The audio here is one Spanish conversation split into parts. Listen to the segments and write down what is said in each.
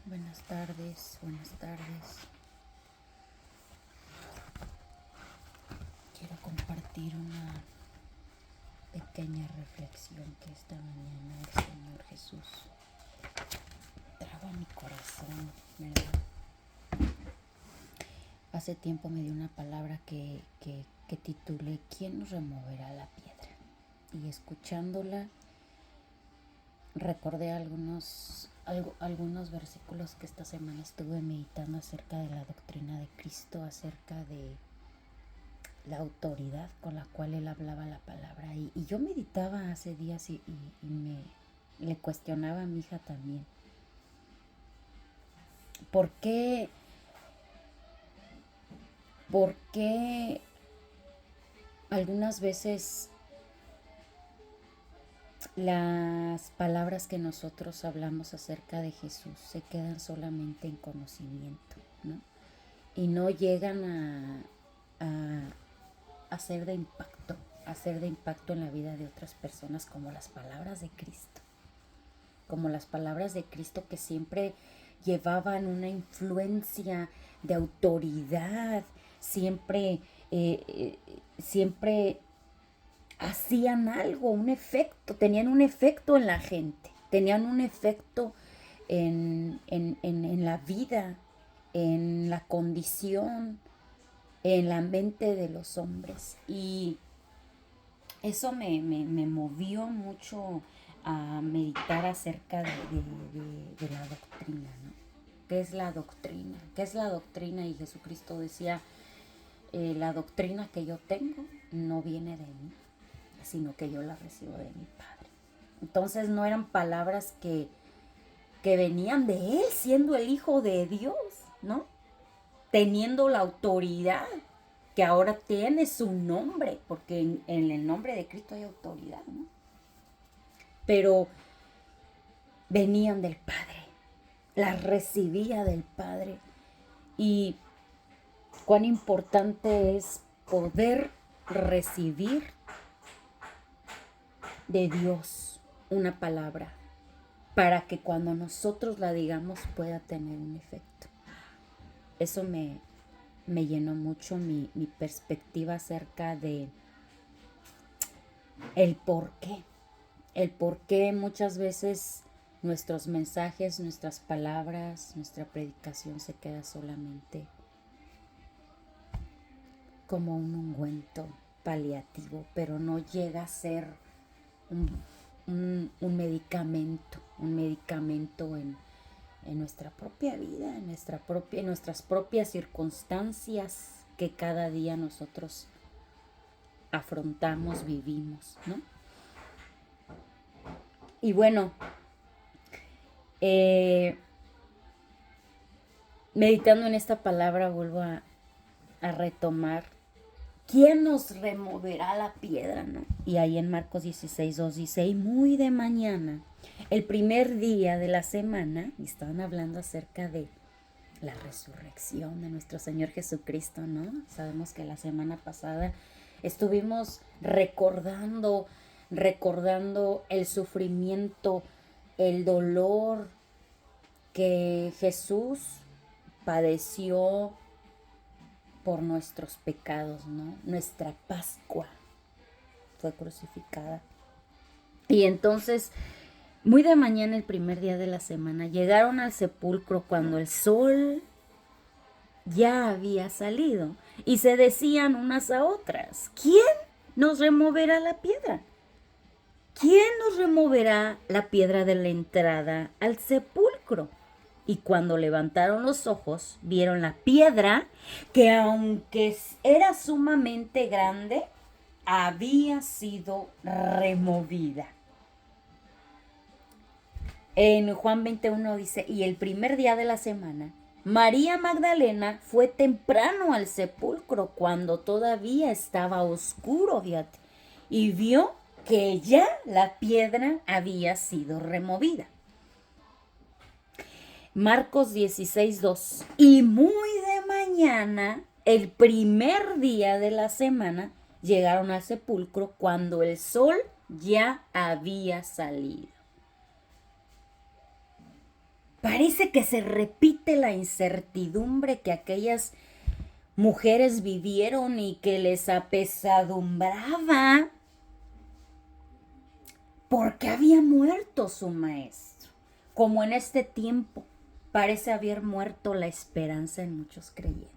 Buenas tardes, buenas tardes. Quiero compartir una pequeña reflexión que esta mañana el Señor Jesús trajo a mi corazón, ¿verdad? Hace tiempo me dio una palabra que titulé ¿Quién nos removerá la piedra? Y escuchándola recordé algunos versículos que esta semana estuve meditando acerca de la doctrina de Cristo, acerca de la autoridad con la cual él hablaba la palabra. Y yo meditaba hace días y le cuestionaba a mi hija también. ¿Por qué algunas veces las palabras que nosotros hablamos acerca de Jesús se quedan solamente en conocimiento, ¿no? Y no llegan a ser de impacto en la vida de otras personas como las palabras de Cristo? Como las palabras de Cristo que siempre llevaban una influencia de autoridad, siempre hacían algo, un efecto, tenían un efecto en la gente, tenían un efecto en la vida, en la condición, en la mente de los hombres. Y eso me movió mucho a meditar acerca de la doctrina, ¿no? ¿Qué es la doctrina? ¿Qué es la doctrina? Y Jesucristo decía, la doctrina que yo tengo no viene de mí, sino que yo la recibo de mi Padre. Entonces no eran palabras que venían de Él, siendo el Hijo de Dios, ¿no? Teniendo la autoridad que ahora tiene su nombre, porque en el nombre de Cristo hay autoridad, ¿no? Pero venían del Padre, las recibía del Padre. Y cuán importante es poder recibir de Dios una palabra para que cuando nosotros la digamos pueda tener un efecto. Eso me llenó mucho mi perspectiva acerca de el por qué. El por qué muchas veces nuestros mensajes, nuestras palabras, nuestra predicación se queda solamente como un ungüento paliativo, pero no llega a ser un medicamento en nuestra propia vida, en nuestras propias circunstancias que cada día nosotros afrontamos, vivimos, ¿no? Y bueno, meditando en esta palabra vuelvo a retomar ¿quién nos removerá la piedra, no? Y ahí en Marcos 16:2 dice, y muy de mañana, el primer día de la semana, y estaban hablando acerca de la resurrección de nuestro Señor Jesucristo, ¿no? Sabemos que la semana pasada estuvimos recordando el sufrimiento, el dolor que Jesús padeció por nuestros pecados, ¿no? Nuestra Pascua fue crucificada. Y entonces, muy de mañana, el primer día de la semana, llegaron al sepulcro cuando el sol ya había salido y se decían unas a otras, ¿quién nos removerá la piedra? ¿Quién nos removerá la piedra de la entrada al sepulcro? Y cuando levantaron los ojos, vieron la piedra que aunque era sumamente grande, había sido removida. En Juan 21 dice, y el primer día de la semana, María Magdalena fue temprano al sepulcro cuando todavía estaba oscuro, fíjate, y vio que ya la piedra había sido removida. Marcos 16:2. Y muy de mañana, el primer día de la semana, llegaron al sepulcro cuando el sol ya había salido. Parece que se repite la incertidumbre que aquellas mujeres vivieron y que les apesadumbraba porque había muerto su maestro. Como en este tiempo parece haber muerto la esperanza en muchos creyentes.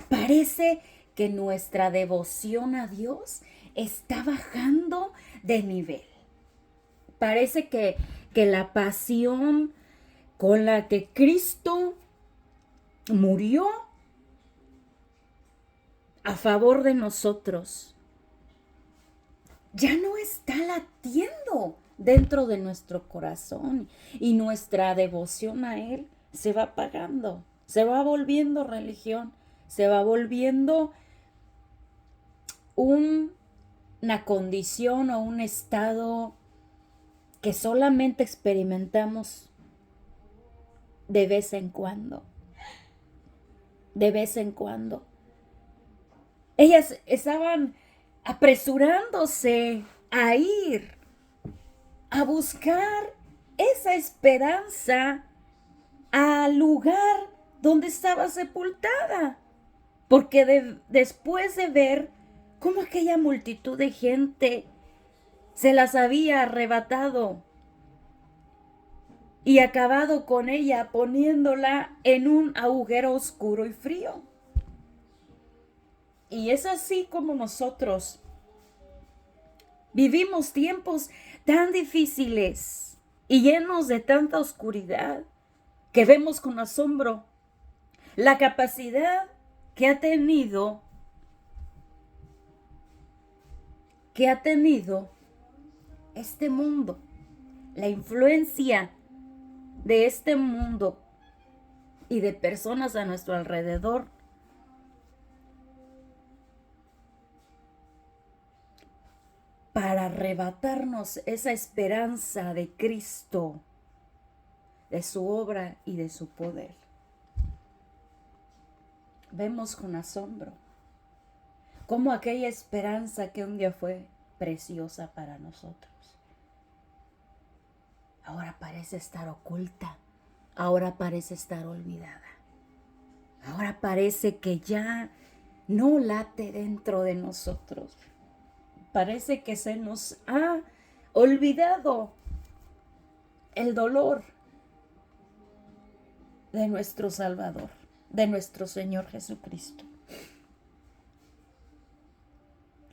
Parece que nuestra devoción a Dios está bajando de nivel. Parece que la pasión con la que Cristo murió a favor de nosotros ya no está latiendo dentro de nuestro corazón y nuestra devoción a Él se va apagando, se va volviendo religión, se va volviendo una condición o un estado que solamente experimentamos de vez en cuando. De vez en cuando. Ellas estaban apresurándose a ir a buscar esa esperanza al lugar donde estaba sepultada. Porque después de ver cómo aquella multitud de gente se las había arrebatado y acabado con ella poniéndola en un agujero oscuro y frío. Y es así como nosotros vivimos tiempos tan difíciles y llenos de tanta oscuridad que vemos con asombro la capacidad que ha tenido este mundo, la influencia de este mundo y de personas a nuestro alrededor para arrebatarnos esa esperanza de Cristo, de su obra y de su poder. Vemos con asombro cómo aquella esperanza que un día fue preciosa para nosotros ahora parece estar oculta, ahora parece estar olvidada, ahora parece que ya no late dentro de nosotros. Parece que se nos ha olvidado el dolor de nuestro Salvador, de nuestro Señor Jesucristo.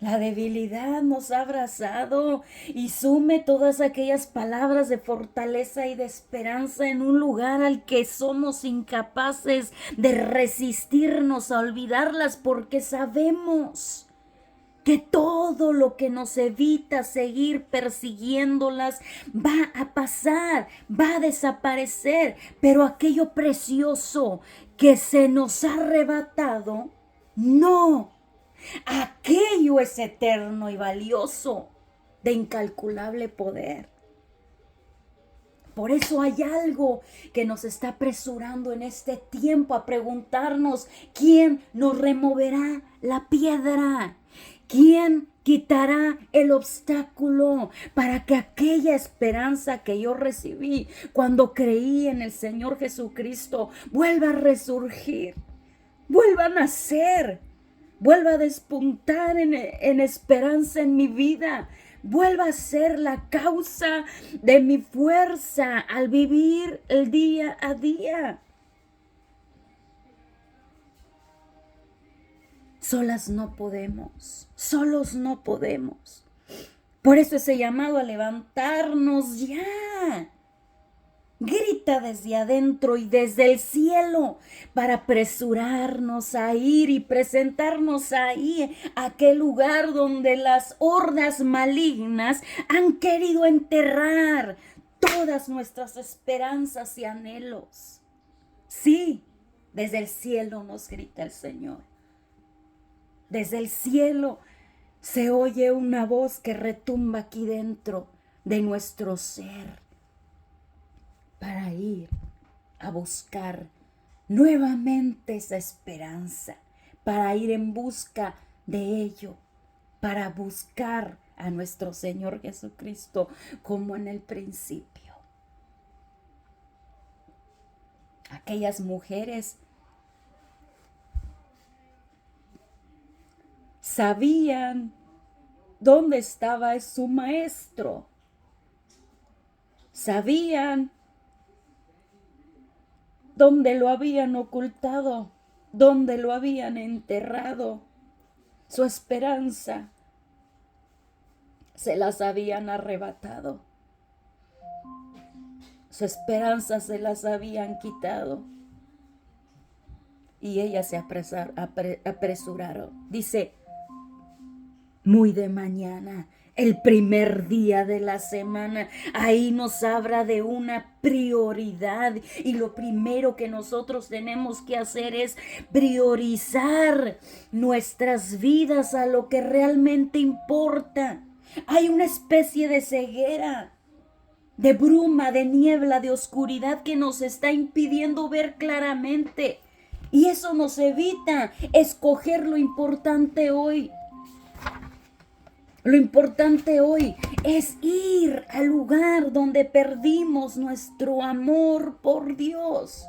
La debilidad nos ha abrazado y sume todas aquellas palabras de fortaleza y de esperanza en un lugar al que somos incapaces de resistirnos a olvidarlas porque sabemos que todo lo que nos evita seguir persiguiéndolas va a pasar, va a desaparecer, pero aquello precioso que se nos ha arrebatado, no. Aquello es eterno y valioso, de incalculable poder. Por eso hay algo que nos está apresurando en este tiempo a preguntarnos: ¿quién nos removerá la piedra? ¿Quién quitará el obstáculo para que aquella esperanza que yo recibí cuando creí en el Señor Jesucristo vuelva a resurgir, vuelva a nacer, vuelva a despuntar en esperanza en mi vida, vuelva a ser la causa de mi fuerza al vivir el día a día? Solas no podemos, solos no podemos. Por eso ese llamado a levantarnos ya. Grita desde adentro y desde el cielo para apresurarnos a ir y presentarnos ahí, a aquel lugar donde las hordas malignas han querido enterrar todas nuestras esperanzas y anhelos. Sí, desde el cielo nos grita el Señor. Desde el cielo se oye una voz que retumba aquí dentro de nuestro ser para ir a buscar nuevamente esa esperanza, para ir en busca de ello, para buscar a nuestro Señor Jesucristo como en el principio. aquellas mujeres sabían dónde estaba su maestro. Sabían dónde lo habían ocultado, dónde lo habían enterrado. Su esperanza se las habían arrebatado. Su esperanza se las habían quitado. Y ellas se apresuraron. Dice, muy de mañana, el primer día de la semana. Ahí nos habla de una prioridad. Y lo primero que nosotros tenemos que hacer es priorizar nuestras vidas a lo que realmente importa. Hay una especie de ceguera, de bruma, de niebla, de oscuridad que nos está impidiendo ver claramente. Y eso nos evita escoger lo importante hoy. Lo importante hoy es ir al lugar donde perdimos nuestro amor por Dios,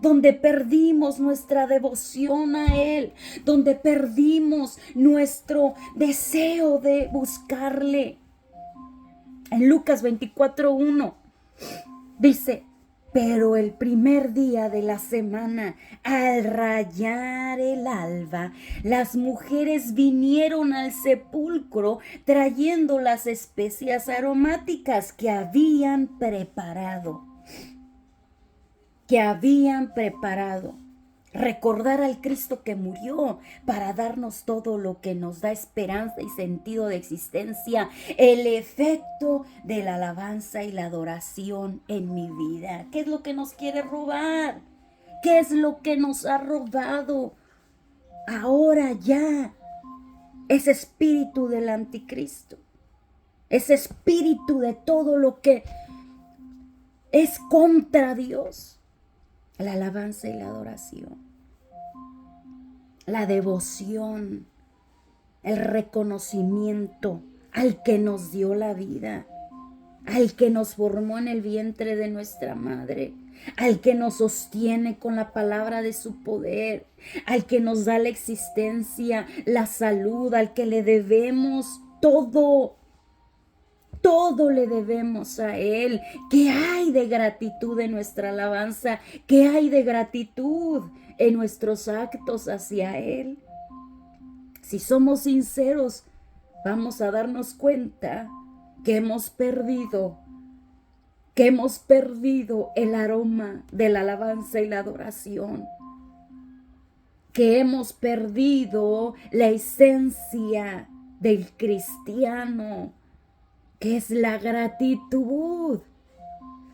donde perdimos nuestra devoción a Él, donde perdimos nuestro deseo de buscarle. En Lucas 24:1 dice, pero el primer día de la semana, al rayar el alba, las mujeres vinieron al sepulcro trayendo las especias aromáticas que habían preparado. Recordar al Cristo que murió para darnos todo lo que nos da esperanza y sentido de existencia. El efecto de la alabanza y la adoración en mi vida. ¿Qué es lo que nos quiere robar? ¿Qué es lo que nos ha robado? Ahora ya, ese espíritu del anticristo. Ese espíritu de todo lo que es contra Dios. La alabanza y la adoración, la devoción, el reconocimiento al que nos dio la vida, al que nos formó en el vientre de nuestra madre, al que nos sostiene con la palabra de su poder, al que nos da la existencia, la salud, al que le debemos todo. Todo le debemos a Él. ¿Qué hay de gratitud en nuestra alabanza? ¿Qué hay de gratitud en nuestros actos hacia Él? Si somos sinceros, vamos a darnos cuenta que hemos perdido el aroma de la alabanza y la adoración, que hemos perdido la esencia del cristiano, que es la gratitud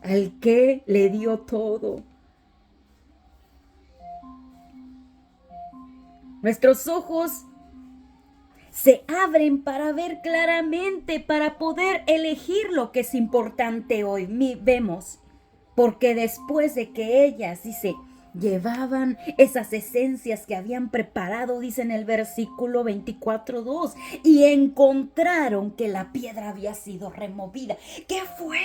al que le dio todo. Nuestros ojos se abren para ver claramente, para poder elegir lo que es importante hoy. Vemos, porque después de que ellas, dice, llevaban esas esencias que habían preparado, dice en el versículo 24:2, y encontraron que la piedra había sido removida. ¿Qué fue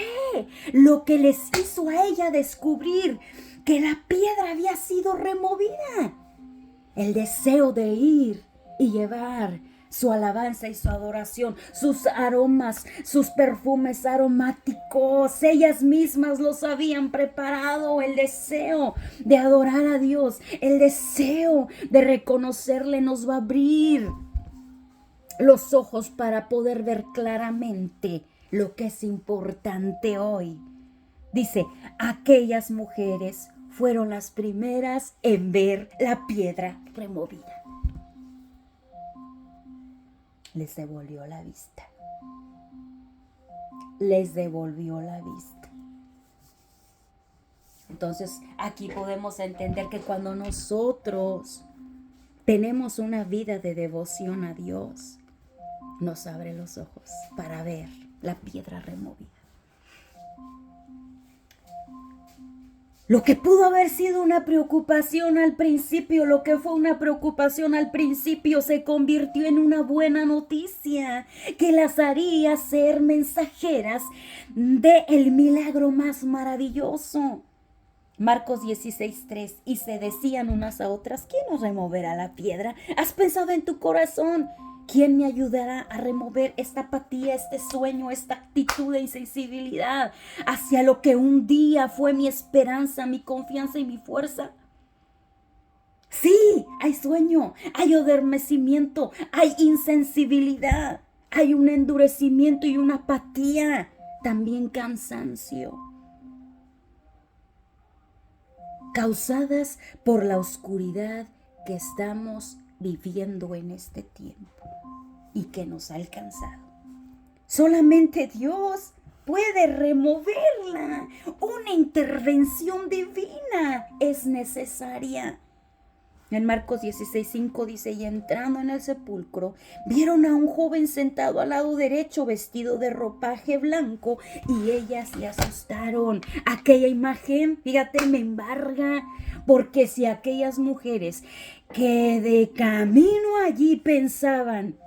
lo que les hizo a ella descubrir que la piedra había sido removida? El deseo de ir y llevar su alabanza y su adoración, sus aromas, sus perfumes aromáticos. Ellas mismas los habían preparado. El deseo de adorar a Dios, el deseo de reconocerle nos va a abrir los ojos para poder ver claramente lo que es importante hoy. Dice, aquellas mujeres fueron las primeras en ver la piedra removida. Les devolvió la vista. Les devolvió la vista. Entonces, aquí podemos entender que cuando nosotros tenemos una vida de devoción a Dios, nos abre los ojos para ver la piedra removida. Lo que pudo haber sido una preocupación al principio, lo que fue una preocupación al principio, se convirtió en una buena noticia que las haría ser mensajeras del milagro más maravilloso. Marcos 16:3, y se decían unas a otras, ¿quién nos removerá la piedra? ¿Has pensado en tu corazón? ¿Quién me ayudará a remover esta apatía, este sueño, esta actitud de insensibilidad hacia lo que un día fue mi esperanza, mi confianza y mi fuerza? Sí, hay sueño, hay adormecimiento, hay insensibilidad, hay un endurecimiento y una apatía, también cansancio, causadas por la oscuridad que estamos viviendo en este tiempo y que nos ha alcanzado. Solamente Dios puede removerla. Una intervención divina es necesaria. En Marcos 16:5 dice, y entrando en el sepulcro, vieron a un joven sentado al lado derecho, vestido de ropaje blanco, y ellas se asustaron. Aquella imagen, fíjate, me embarga, porque si aquellas mujeres que de camino allí pensaban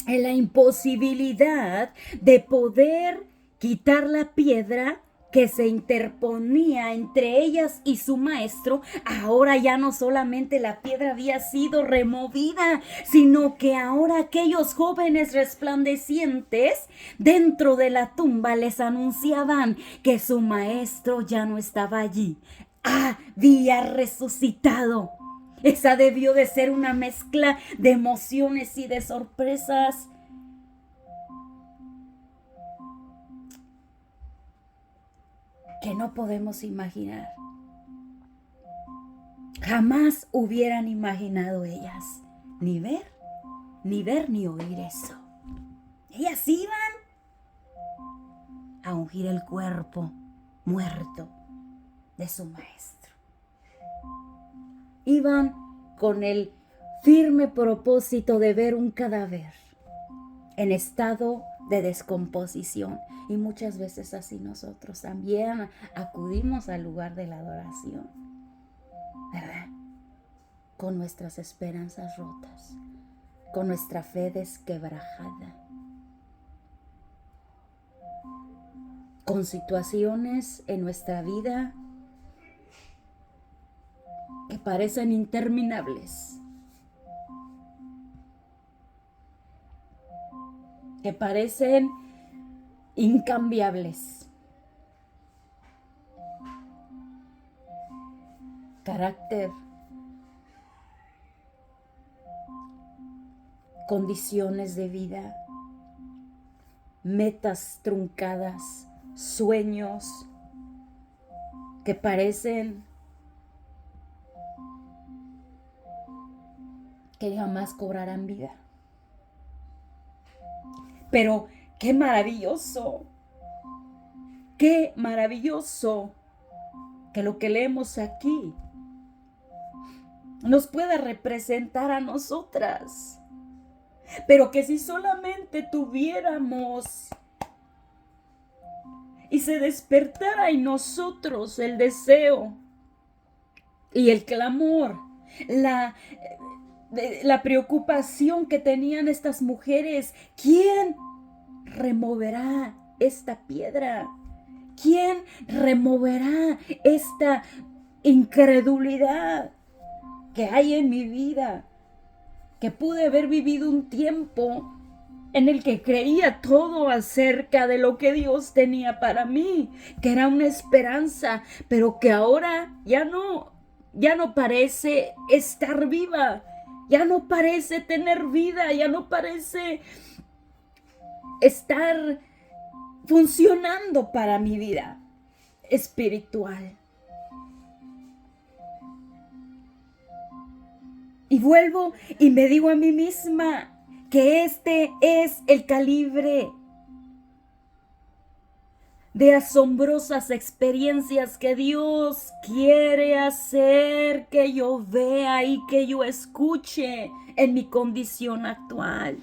en la imposibilidad de poder quitar la piedra que se interponía entre ellas y su maestro, ahora ya no solamente la piedra había sido removida, sino que ahora aquellos jóvenes resplandecientes dentro de la tumba les anunciaban que su maestro ya no estaba allí, había resucitado. Esa debió de ser una mezcla de emociones y de sorpresas. Que no podemos imaginar. Jamás hubieran imaginado ellas ni ver ni oír eso. Ellas iban a ungir el cuerpo muerto de su maestro. Iban con el firme propósito de ver un cadáver en estado de descomposición. Y muchas veces así nosotros también acudimos al lugar de la adoración, ¿verdad? Con nuestras esperanzas rotas, con nuestra fe desquebrajada, con situaciones en nuestra vida que parecen interminables, que parecen incambiables. Carácter, condiciones de vida, metas truncadas, sueños que parecen que jamás cobrarán vida. Pero qué maravilloso que lo que leemos aquí nos pueda representar a nosotras. Pero que si solamente tuviéramos y se despertara en nosotros el deseo y el clamor, la preocupación que tenían estas mujeres, ¿quién removerá esta piedra? ¿Quién removerá esta incredulidad que hay en mi vida? Que pude haber vivido un tiempo en el que creía todo acerca de lo que Dios tenía para mí, que era una esperanza, pero que ahora ya no parece estar viva, ya no parece tener vida, ya no parece estar funcionando para mi vida espiritual. Y vuelvo y me digo a mí misma que este es el calibre de asombrosas experiencias que Dios quiere hacer que yo vea y que yo escuche en mi condición actual.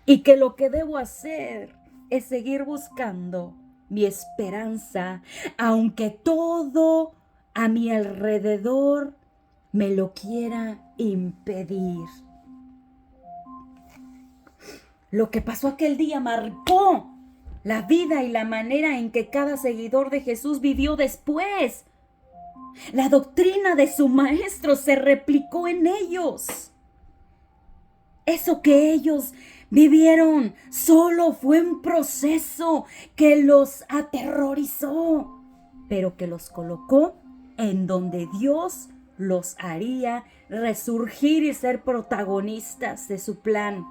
Y que lo que debo hacer es seguir buscando mi esperanza, aunque todo a mi alrededor me lo quiera impedir. Lo que pasó aquel día marcó la vida y la manera en que cada seguidor de Jesús vivió después. La doctrina de su maestro se replicó en ellos. Eso que ellos vivieron solo fue un proceso que los aterrorizó, pero que los colocó en donde Dios los haría resurgir y ser protagonistas de su plan.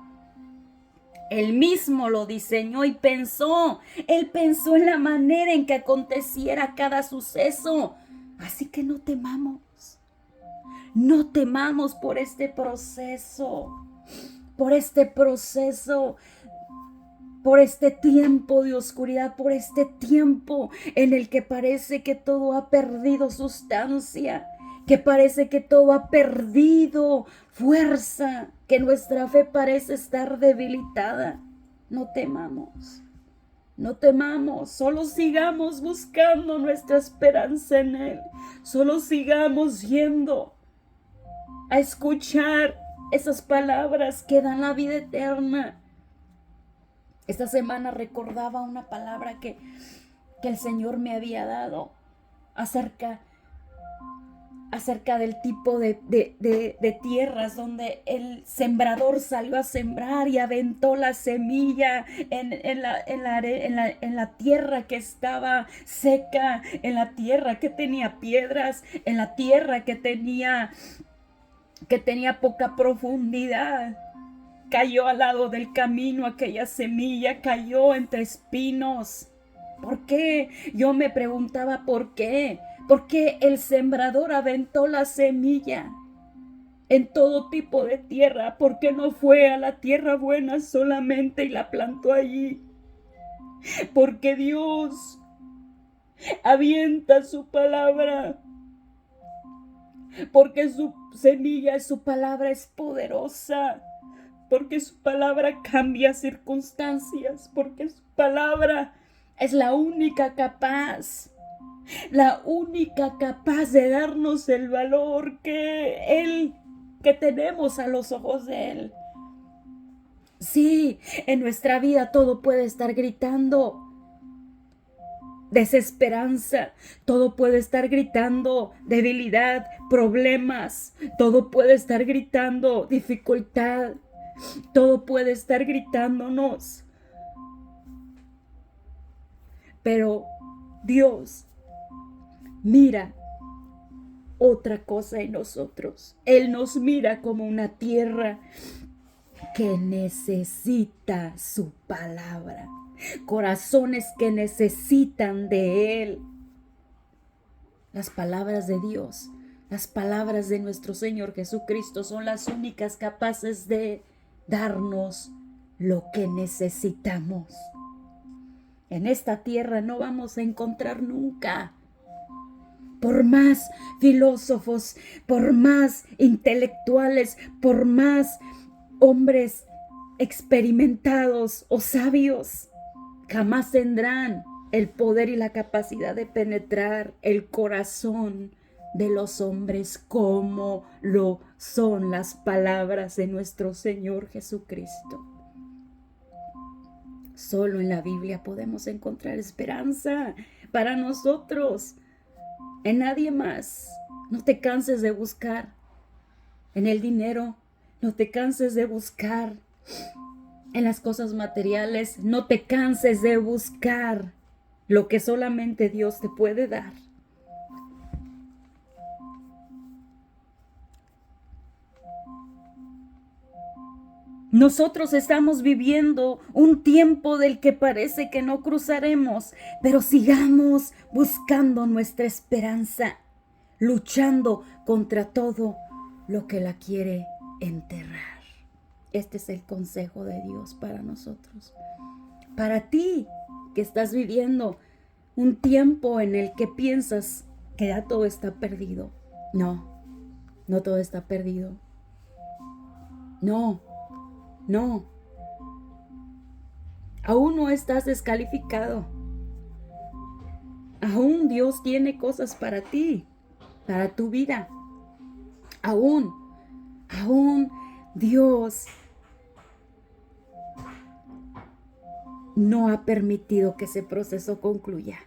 Él mismo lo diseñó y pensó. Él pensó en la manera en que aconteciera cada suceso. Así que no temamos. No temamos por este proceso. Por este proceso. Por este tiempo de oscuridad. Por este tiempo en el que parece que todo ha perdido sustancia. Que parece que todo ha perdido fuerza, que nuestra fe parece estar debilitada. No temamos, no temamos, solo sigamos buscando nuestra esperanza en Él. Solo sigamos yendo a escuchar esas palabras que dan la vida eterna. Esta semana recordaba una palabra que el Señor me había dado acerca del tipo de tierras donde el sembrador salió a sembrar y aventó la semilla en la tierra que estaba seca, en la tierra que tenía piedras, en la tierra que tenía poca profundidad. Cayó al lado del camino aquella semilla, cayó entre espinos. ¿Por qué? Yo me preguntaba por qué. ¿Por qué el sembrador aventó la semilla en todo tipo de tierra? ¿Por qué no fue a la tierra buena solamente y la plantó allí? Porque Dios avienta su palabra. Porque su semilla, su palabra es poderosa. Porque su palabra cambia circunstancias. Porque su palabra es la única capaz de darnos el valor que tenemos a los ojos de Él. Sí, en nuestra vida todo puede estar gritando desesperanza, todo puede estar gritando debilidad, problemas, todo puede estar gritando dificultad, todo puede estar gritándonos. Pero Dios mira otra cosa en nosotros. Él nos mira como una tierra que necesita su palabra, corazones que necesitan de Él. Las palabras de Dios, las palabras de nuestro Señor Jesucristo son las únicas capaces de darnos lo que necesitamos. En esta tierra no vamos a encontrar nunca, por más filósofos, por más intelectuales, por más hombres experimentados o sabios, jamás tendrán el poder y la capacidad de penetrar el corazón de los hombres como lo son las palabras de nuestro Señor Jesucristo. Solo en la Biblia podemos encontrar esperanza para nosotros, en nadie más. No te canses de buscar en el dinero, no te canses de buscar en las cosas materiales, no te canses de buscar lo que solamente Dios te puede dar. Nosotros estamos viviendo un tiempo del que parece que no cruzaremos, pero sigamos buscando nuestra esperanza, luchando contra todo lo que la quiere enterrar. Este es el consejo de Dios para nosotros. Para ti que estás viviendo un tiempo en el que piensas que ya todo está perdido. No, no todo está perdido. No. Aún no estás descalificado. Aún Dios tiene cosas para ti, para tu vida. Aún Dios no ha permitido que ese proceso concluya.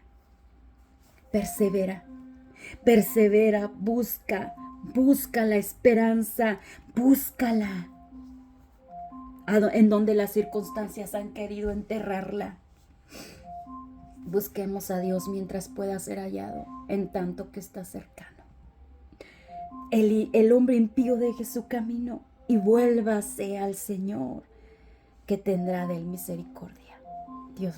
Persevera, Persevera, busca la esperanza, búscala. En donde las circunstancias han querido enterrarla. Busquemos a Dios mientras pueda ser hallado, en tanto que está cercano. El hombre impío deje su camino y vuélvase al Señor, que tendrá de él misericordia. Dios